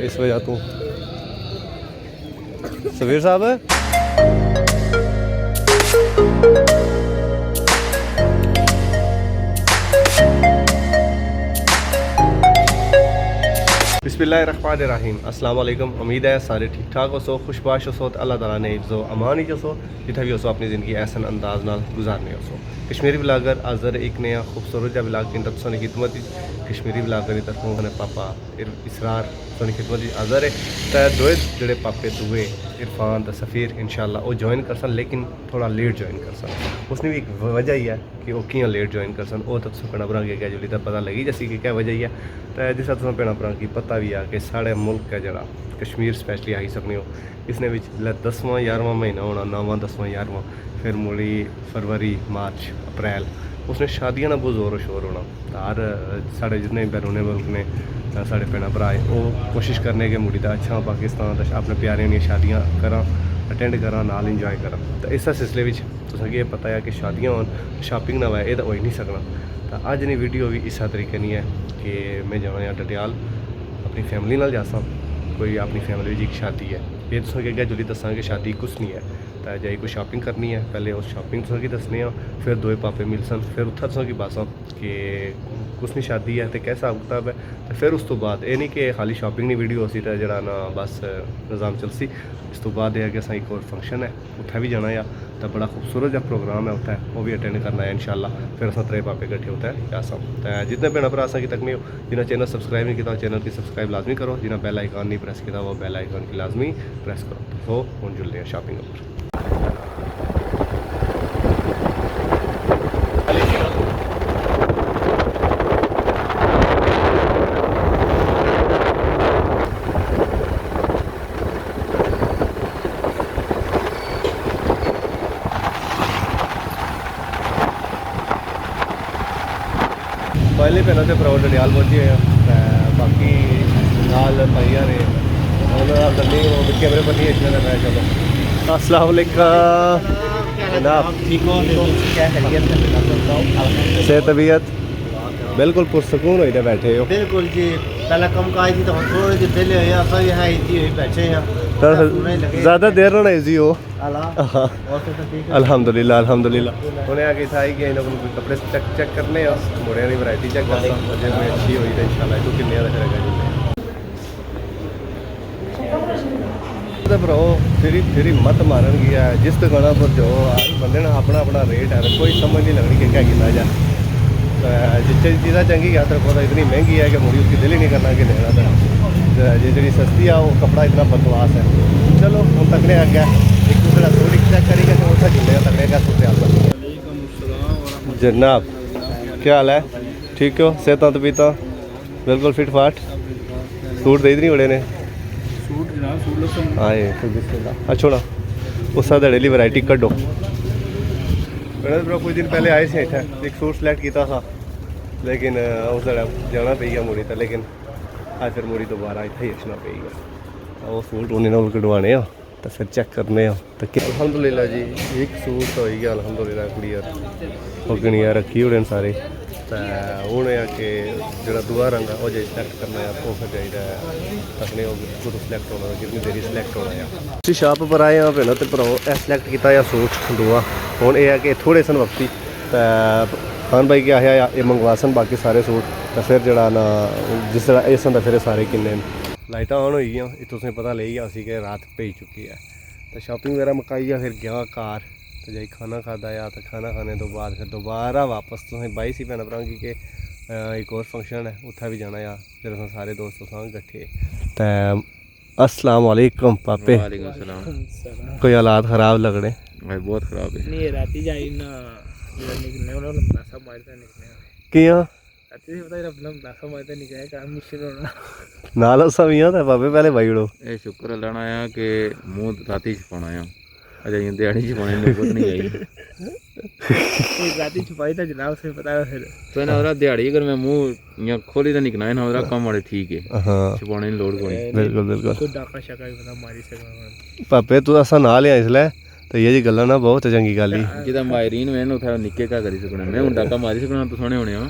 اس وجہ تو سبیر صاحب بسم اللہ الرحمن الرحیم السلام علیکم. امید ہے سارے ٹھیک ٹھاک ہو سو خوش باش ہو سو اللہ تعالیٰ نے عزت و امان ہی سو جتنا بھی ہو سو اپنی زندگی احسن انداز نال گزارنے ہو سو. کشمیری بلاگر آزر ایک نیا خوبصورت جا بلاگ کی طرف سونی خدمت کشمیری بلاگر کی طرف نے پاپا اسرار سونی خدمت آزر ہے. تو دوئے جڑے پاپے دوئے عرفان تو سفیر انشاءاللہ وہ جوائن کر سن لیکن تھوڑا لیٹ جوائن کر سن. اس نے بھی ایک وجہ ہی ہے کہ وہ کیوں لیٹ جوائن کر سن وہ تو پیڑا برا گیا جلی تو پتہ لگی جیسی کہ کیا وجہ ہی ہے. تو جس طرح پیڑا برا کی پتہ بھی ہے کہ سارے ملک ہے جڑا کشمیر سپیشلی آئی سکنے ہو اس نے 10واں 11واں مہینہ ہونا 9واں 10واں 11واں پھر مڑی فروری مارچ اپریل اس نے شادیاں نہ بہت زور و شور ہونا. ہر سارے جتنے بیرون ملک نے سارے پیڑا برا وہ کوشش کرنے کے مڑی تو اچھا پاکستان اپنے پیاریاں دیا شادیاں کراں اٹینڈ کراں نال انجوائے کراں. تو اس سلسلے میں تساں یہ پتہ ہے کہ شادیاں ہون شاپنگ نہ ہوئے یہ تو ہو ہی نہیں سکنا. تو اج دی ویڈیو بھی اس طریقے نہیں ہے کہ میں جانا ڈڈیال اپنی فیملی نال جاساں کوئی اپنی فیملی ایک شادی ہے یہ تو کہ جلی دساں کہ شادی کچھ نہیں ہے. تو جائی کوئی شاپنگ کرنی ہے پہلے اس شاپنگ تو کی دسنے ہاں پھر دوئے پاپے مل سن پھر اتھا تو کی باساں کہ کچھ نہیں شادی ہے تو کیسا حساب کتاب ہے. تو پھر اس تو بعد یہ نہیں کہ خالی شاپنگ نہیں ویڈیو سی تو جڑا نا بس نظام چلسی. اس تو بعد یہ ہے کہ اصل ایک اور فنکشن ہے اتھا بھی جانا ہے تو بڑا خوبصورت جا پروگرام ہے اتنا وہ بھی اٹینڈ کرنا ہے انشاءاللہ. پھر اصل ترے پاپے کٹھے ہوتا ہے جاساں. تو جتنے بھیڑا برا کی تک نہیں ہو جنہیں چینل سبسکرائب نہیں کیا چینل کی سبسکرائب لازمی کرو جنہیں بیل آئیکن نہیں پریس کیا وہ بیل آئیکن کی لازمی پریس کرو. تو ہوں جلتے ہیں شاپنگ پر. فائنلی پہنا تو پراؤڈ ڈڈیال پہنچ گئے ہیں باقی نال بھائیاں نے کیمرے پر نہیں اتنا لگا. چلو السلام علیکم جناب سے طبیعت بالکل پرسکون ہوئی بیٹھے ہو. بالکل جی پہلا کم کاج تھی تو ہم تھوڑے جی پہلے ہوئے اصل یہ ہے جی ہوئی بیٹھے ہیں زیادہ دیر نہ ایزی ہو. الحمدللہ الحمدللہ انہیں آگے تھا کہ ان لوگوں کو کپڑے چیک کرنے اور موڑے کی ورائٹی چیک کرتا ہوں جس میں اچھی ہوئی تو انشاءاللہ تو کتنے رکھ رہے گا برو پھر مت مارن گیا ہے جس دکانوں پر جو بندے نے اپنا اپنا ریٹ ہے کوئی سمجھ نہیں لگنی کہ کیا کیا جائے. جس چیزیں چنگی ہے تو اتنی مہنگی ہے کہ مڑی اس کی دل ہی نہیں کرنا کہ لینا تھا. جی سستی ہے وہ کپڑا اتنا بکواس ہے. چلو ہوں تکنے آ گیا ایک دوسرے کا سوٹ چیک کرے گا تو اتنا چلے گا تکنے کا سوٹ آتا. جناب کیا حال ہے ٹھیک ہو صحت طبیعت بالکل فٹ فاٹ سوٹ دے نہیں بڑے نے آئے اچھا اس کا ڈیلی ورائٹی کڈو. کچھ دن پہلے آئے تھے اتنے ایک سوٹ سلیکٹ کیا تھا لیکن اس جانا پی گیا موڑی تھا لیکن آج پھر موڑی دوبارہ اتنا ہی اچھنا پی گیا. وہ سوٹ انہیں کٹوانے ہاں تو پھر چیک کرنے ہاں تو الحمدللہ جی ایک سوٹ تو ہوئی گیا الحمدللہ کلیئر وہ گنیا رکھی ہوئے سارے. تو ہوں یہ کہ جڑا دعا رنگ ہے وہ جی سلیکٹ کرنا ہے وہ پھر چاہیے تکنے خود سلیکٹ ہونا کتنی دیر سلیکٹ ہونا ہے. اسی شاپ پر آئے ہاں پہلے تو پراؤ سلیکٹ کیا یا سوٹ دعا ہوں یہ ہے کہ تھوڑے سن وقتی تو خان بھائی کیا ہے یہ منگوا سن باقی سارے سوٹ تو پھر جڑا نا جس طرح یہ سن پھر سارے کنے لائٹاں آن ہوئی گیا تمہیں پتہ لے گیا سی کہ رات پی چکی ہے. تو شاپنگ وغیرہ مکائی پھر گیا کار تو جائی کھانا کھادا یا تو کھانا کھانے تو بعد پھر دوبارہ واپس تمہیں بائی سی بھن بھرا کہ ایک اور فنکشن ہے اتھا بھی جانا یا پھر سارے دوست سان کٹھے. تو السلام علیکم پاپے. وعلیکم السلام. کوئی حالات خراب لگ رہے بھائی بہت خراب ہے. نہیں راتی جائی نا نکلنے والا سب مارتا نکلنے کیا نال سب تو پاپے پہلے بائی اڑو یہ شکر لینا آیا کہ منہ رات چھپانا آ اچھا دیہڑی چھپانے نوبت نہیں آئی. راتی چھپائی تھا جناب سے پتا پھر تو نا دیہڑی اگر میں منہ کھولی تو نکنا ہے نا کم والے ٹھیک ہے چھپانے لوڑ کوئی. بالکل بالکل کوئی ڈاکا شاکا بھی پتا ماری سکنا پاپے تو اصا نہ لیا اس لیے تو یہ جی گلا نا بہت چنگی گل ہی جہاں ماہرین ہوئے اتنا نکے کا کری سکنا میں ہوں ڈاکا ماری سکنا تو سونے ہونے ہاں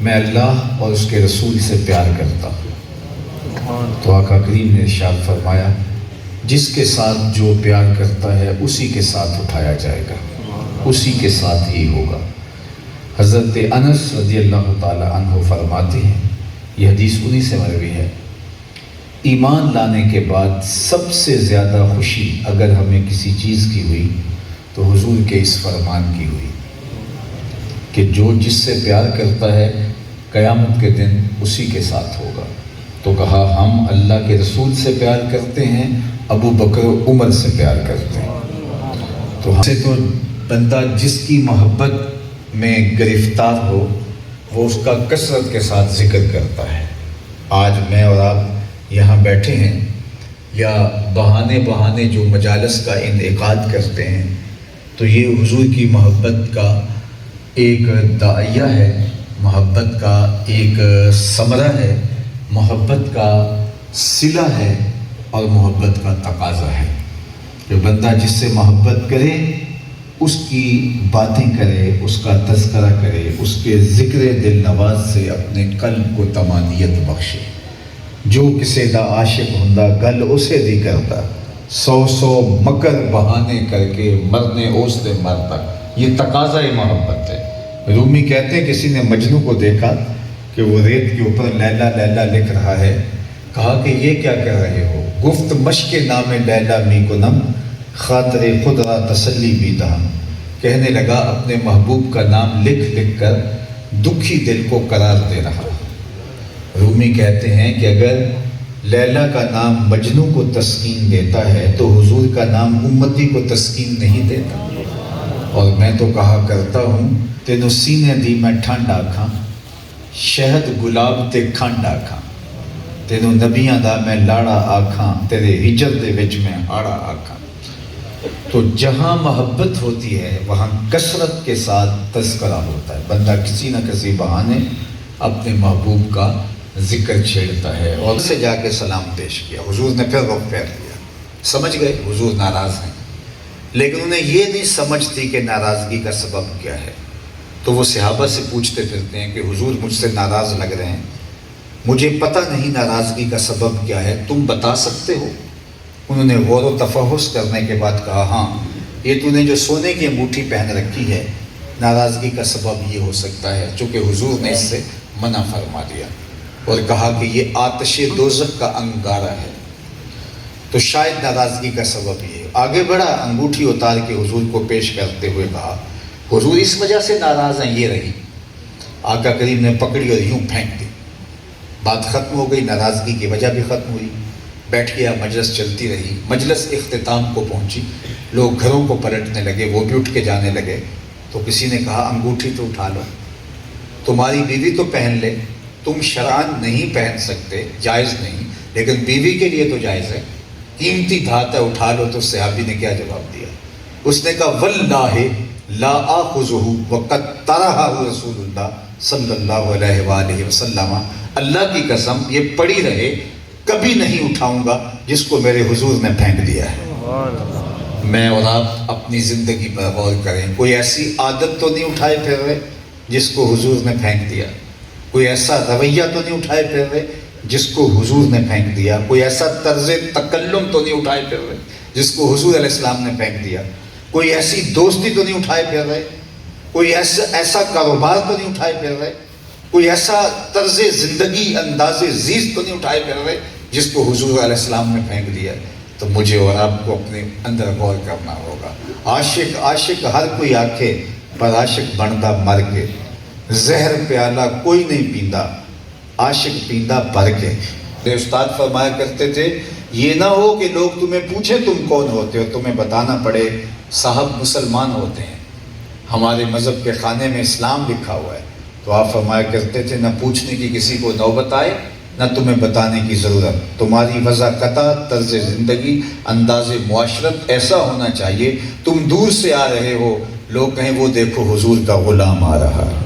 میں اللہ اور اس کے رسول سے پیار کرتا ہوں. تو آقا کریم نے ارشاد فرمایا جس کے ساتھ جو پیار کرتا ہے اسی کے ساتھ اٹھایا جائے گا, اسی کے ساتھ ہی ہوگا. حضرت انس رضی اللہ تعالی عنہ فرماتے ہیں, یہ حدیث انہی سے مروی ہے, ایمان لانے کے بعد سب سے زیادہ خوشی اگر ہمیں کسی چیز کی ہوئی تو حضور کے اس فرمان کی ہوئی کہ جو جس سے پیار کرتا ہے قیامت کے دن اسی کے ساتھ ہوگا. تو کہا ہم اللہ کے رسول سے پیار کرتے ہیں, ابو بکر و عمر سے پیار کرتے ہیں. تو ہم سے تو بندہ جس کی محبت میں گرفتار ہو وہ اس کا کثرت کے ساتھ ذکر کرتا ہے. آج میں اور آپ یہاں بیٹھے ہیں یا بہانے جو مجالس کا انعقاد کرتے ہیں تو یہ حضور کی محبت کا ایک داعیہ ہے, محبت کا ایک ثمرہ ہے, محبت کا صلہ ہے اور محبت کا تقاضا ہے. جو بندہ جس سے محبت کرے اس کی باتیں کرے, اس کا تذکرہ کرے, اس کے ذکر دل نواز سے اپنے قلب کو طمانیت بخشے. جو کسے دا عاشق ہوندا گل اسے دی کردا, 100 مکر بہانے کر کے مرنے اوس دے مر تک. یہ تقاضا محبت ہے. رومی کہتے ہیں کسی نے مجنو کو دیکھا کہ وہ ریت کے اوپر لیلا لیلا لکھ رہا ہے, کہا کہ یہ کیا کہہ رہے ہو؟ گفت مشق نام لیلا می کنم خاطر خود را تسلی بھی دہم. کہنے لگا اپنے محبوب کا نام لکھ لکھ کر دکھی دل کو قرار دے رہا. رومی کہتے ہیں کہ اگر لیلا کا نام مجنو کو تسکین دیتا ہے تو حضور کا نام امتی کو تسکین نہیں دیتا. اور میں تو کہا کرتا ہوں تینوں سینے دی میں ٹھنڈ آکھاں, شہد گلاب تے کھنڈ آکھاں, تینوں نبیاں دا میں لاڑا آکھاں, تیرے ہجر دے وچ میں ہاڑا آکھاں. تو جہاں محبت ہوتی ہے وہاں کثرت کے ساتھ تذکرہ ہوتا ہے. بندہ کسی نہ کسی بہانے اپنے محبوب کا ذکر چھیڑتا ہے. اور سے جا کے سلام پیش کیا, حضور نے پھر رخ پھیر لیا. سمجھ گئے حضور ناراض ہیں, لیکن انہیں یہ نہیں سمجھتی کہ ناراضگی کا سبب کیا ہے. تو وہ صحابہ سے پوچھتے پھرتے ہیں کہ حضور مجھ سے ناراض لگ رہے ہیں, مجھے پتہ نہیں ناراضگی کا سبب کیا ہے, تم بتا سکتے ہو؟ انہوں نے غور و تفحص کرنے کے بعد کہا ہاں, یہ تو نے جو سونے کی انگوٹھی پہن رکھی ہے ناراضگی کا سبب یہ ہو سکتا ہے چونکہ حضور نے اس سے منع فرما دیا اور کہا کہ یہ آتش دوزخ کا انگارہ ہے, تو شاید ناراضگی کا سبب یہ ہے. آگے بڑھا, انگوٹھی اتار کے حضور کو پیش کرتے ہوئے کہا حضور اس وجہ سے ناراض ہیں, یہ رہی. آقا کریم نے پکڑی اور یوں پھینک دی. بات ختم ہو گئی, ناراضگی کی وجہ بھی ختم ہوئی. بیٹھ گیا, مجلس چلتی رہی. مجلس اختتام کو پہنچی, لوگ گھروں کو پلٹنے لگے, وہ بھی اٹھ کے جانے لگے. تو کسی نے کہا انگوٹھی تو اٹھا لو, تمہاری بیوی تو پہن لے, تم شرعاً نہیں پہن سکتے, جائز نہیں, لیکن بیوی کے لیے تو جائز ہے, قیمتی دھات ہے, اٹھا لو. تو صحابی نے کیا جواب دیا؟ اس نے کہا واللہ لا آخذہ وقد طرحہ رسول اللہ صلی اللہ علیہ وآلہ وسلم, اللہ کی قسم یہ پڑی رہے, کبھی نہیں اٹھاؤں گا جس کو میرے حضور نے پھینک دیا ہے. میں اور آپ اپنی زندگی پر غور کریں, کوئی ایسی عادت تو نہیں اٹھائے پھر رہے جس کو حضور نے پھینک دیا, کوئی ایسا رویہ تو نہیں اٹھائے پھر رہے جس کو حضور نے پھینک دیا, کوئی ایسا طرز تکلم تو نہیں اٹھائے پھر رہے جس کو حضور علیہ السلام نے پھینک دیا, کوئی ایسی دوستی تو نہیں اٹھائے پھر رہے, کوئی ایسا کاروبار تو نہیں اٹھائے پھر رہے, کوئی ایسا طرز زندگی انداز زیست تو نہیں اٹھائے پھر رہے جس کو حضور علیہ السلام نے پھینک دیا. تو مجھے اور آپ کو اپنے اندر غور کرنا ہوگا. عاشق ہر کوئی آکھے پر عاشق بندا مر کے, زہر پیالہ کوئی نہیں پیندا, عاشق پیندا بھر کے. استاد فرمایا کرتے تھے یہ نہ ہو کہ لوگ تمہیں پوچھیں تم کون ہوتے ہو, تمہیں بتانا پڑے صاحب مسلمان ہوتے ہیں, ہمارے مذہب کے خانے میں اسلام لکھا ہوا ہے. تو آپ فرمایا کرتے تھے نہ پوچھنے کی کسی کو نوبت آئے نہ تمہیں بتانے کی ضرورت. تمہاری وضاقتہ, طرز زندگی, انداز معاشرت ایسا ہونا چاہیے تم دور سے آ رہے ہو, لوگ کہیں وہ دیکھو حضور کا غلام آ رہا ہے.